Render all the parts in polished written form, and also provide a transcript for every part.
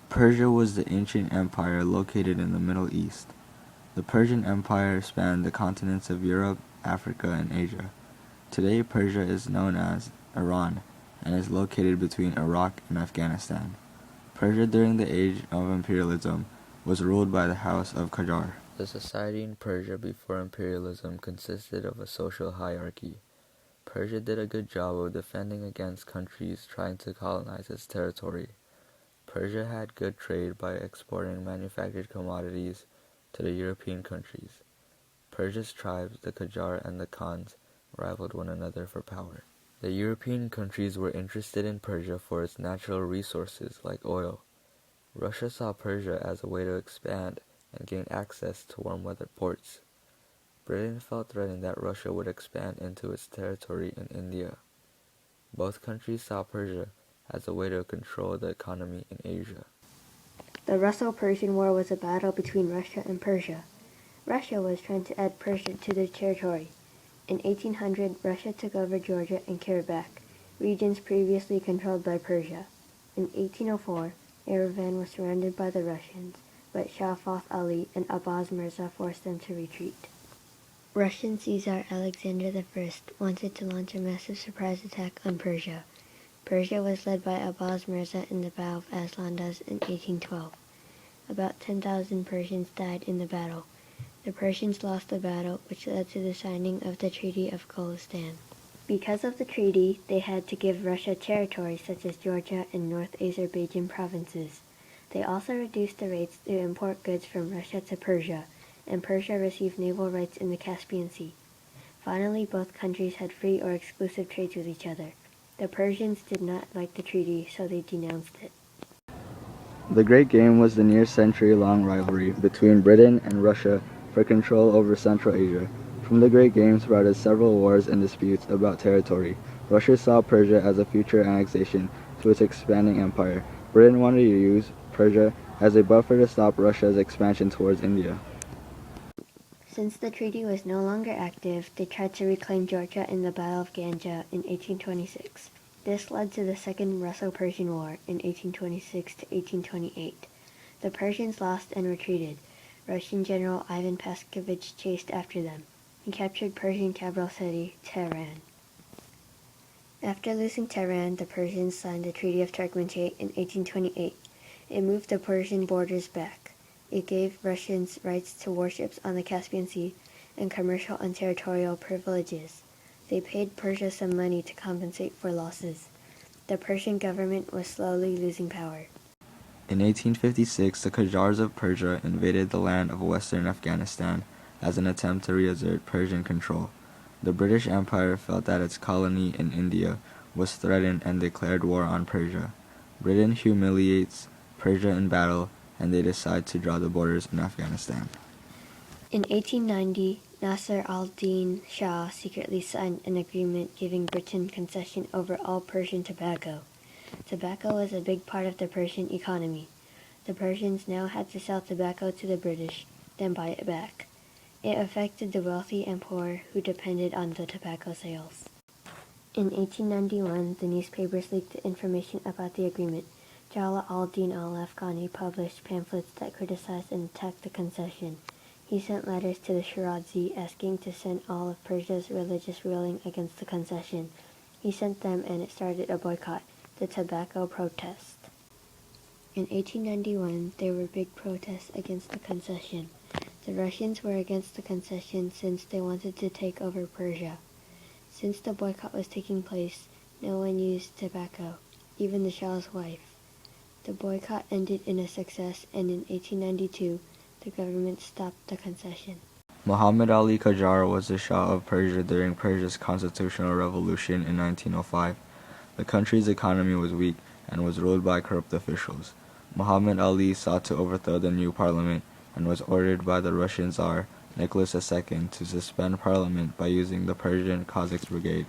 Persia was the ancient empire located in the Middle East. The Persian Empire spanned the continents of Europe, Africa, and Asia. Today, Persia is known as Iran and is located between Iraq and Afghanistan. Persia during the age of imperialism was ruled by the House of Qajar. The society in Persia before imperialism consisted of a social hierarchy. Persia did a good job of defending against countries trying to colonize its territory. Persia had good trade by exporting manufactured commodities to the European countries. Persia's tribes, the Qajar and the Khans, rivaled one another for power. The European countries were interested in Persia for its natural resources like oil. Russia saw Persia as a way to expand and gain access to warm-weather ports. Britain felt threatened that Russia would expand into its territory in India. Both countries saw Persia as a way to control the economy in Asia. The Russo-Persian War was a battle between Russia and Persia. Russia was trying to add Persia to their territory. In 1800, Russia took over Georgia and Karabakh, regions previously controlled by Persia. In 1804, Yerevan was surrounded by the Russians, but Shah Fath Ali and Abbas Mirza forced them to retreat. Russian Caesar Alexander I wanted to launch a massive surprise attack on Persia. Persia was led by Abbas Mirza in the Battle of Aslandas in 1812. About 10,000 Persians died in the battle. The Persians lost the battle, which led to the signing of the Treaty of Golestan. Because of the treaty, they had to give Russia territories such as Georgia and North Azerbaijan provinces. They also reduced the rates to import goods from Russia to Persia, and Persia received naval rights in the Caspian Sea. Finally, both countries had free or exclusive trades with each other. The Persians did not like the treaty, so they denounced it. The Great Game was the near-century-long rivalry between Britain and Russia for control over Central Asia. From the Great Game sprouted several wars and disputes about territory. Russia saw Persia as a future annexation to its expanding empire. Britain wanted to use Persia as a buffer to stop Russia's expansion towards India. Since the treaty was no longer active, they tried to reclaim Georgia in the Battle of Ganja in 1826. This led to the Second Russo-Persian War in 1826 to 1828. The Persians lost and retreated. Russian General Ivan Paskovich chased after them. He captured Persian capital city, Tehran. After losing Tehran, the Persians signed the Treaty of Turkmenchay in 1828. It moved the Persian borders back. It gave Russians rights to warships on the Caspian Sea and commercial and territorial privileges. They paid Persia some money to compensate for losses. The Persian government was slowly losing power. In 1856, the Qajars of Persia invaded the land of western Afghanistan as an attempt to reassert Persian control. The British Empire felt that its colony in India was threatened and declared war on Persia. Britain humiliates Persia in battle, and they decide to draw the borders in Afghanistan. In 1890, Nasser al-Din Shah secretly signed an agreement giving Britain concession over all Persian tobacco. Tobacco was a big part of the Persian economy. The Persians now had to sell tobacco to the British, then buy it back. It affected the wealthy and poor who depended on the tobacco sales. In 1891, the newspapers leaked information about the agreement. Jalal al-Din al-Afghani published pamphlets that criticized and attacked the concession. He sent letters to the Shirazi asking to send all of Persia's religious ruling against the concession. He sent them and it started a boycott, the tobacco protest. In 1891, there were big protests against the concession. The Russians were against the concession since they wanted to take over Persia. Since the boycott was taking place, no one used tobacco, even the Shah's wife. The boycott ended in a success, and in 1892, the government stopped the concession. Muhammad Ali Qajar was the Shah of Persia during Persia's constitutional revolution in 1905. The country's economy was weak and was ruled by corrupt officials. Muhammad Ali sought to overthrow the new parliament and was ordered by the Russian Tsar Nicholas II to suspend parliament by using the Persian Cossacks Brigade.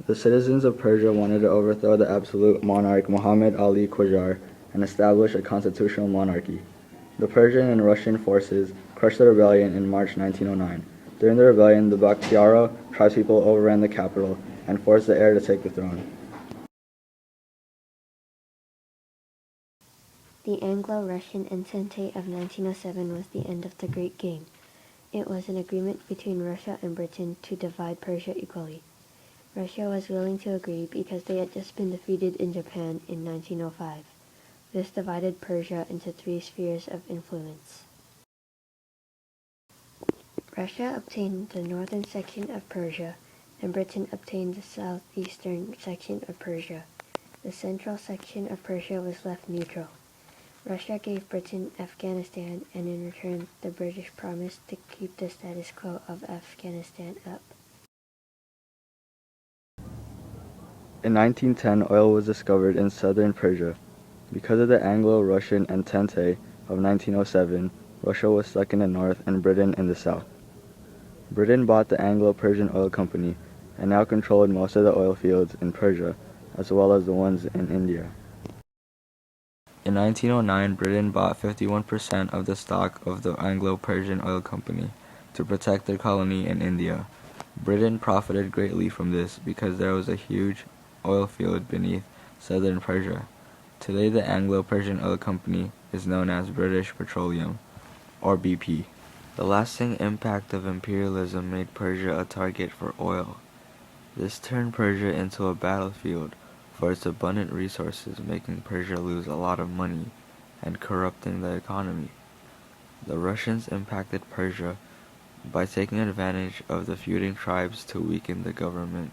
The citizens of Persia wanted to overthrow the absolute monarch Muhammad Ali Qajar and establish a constitutional monarchy. The Persian and Russian forces crushed the rebellion in March 1909. During the rebellion, the Bakhtiaro tribespeople overran the capital and forced the heir to take the throne. The Anglo-Russian Entente of 1907 was the end of the Great Game. It was an agreement between Russia and Britain to divide Persia equally. Russia was willing to agree because they had just been defeated in Japan in 1905. This divided Persia into three spheres of influence. Russia obtained the northern section of Persia, and Britain obtained the southeastern section of Persia. The central section of Persia was left neutral. Russia gave Britain Afghanistan, and in return the British promised to keep the status quo of Afghanistan up. In 1910, oil was discovered in southern Persia. Because of the Anglo-Russian Entente of 1907, Russia was stuck in the north and Britain in the south. Britain bought the Anglo-Persian Oil Company and now controlled most of the oil fields in Persia, as well as the ones in India. In 1909, Britain bought 51% of the stock of the Anglo-Persian Oil Company to protect their colony in India. Britain profited greatly from this because there was a huge oil field beneath southern Persia. Today, the Anglo-Persian Oil Company is known as British Petroleum, or BP. The lasting impact of imperialism made Persia a target for oil. This turned Persia into a battlefield for its abundant resources, making Persia lose a lot of money and corrupting the economy. The Russians impacted Persia by taking advantage of the feuding tribes to weaken the government.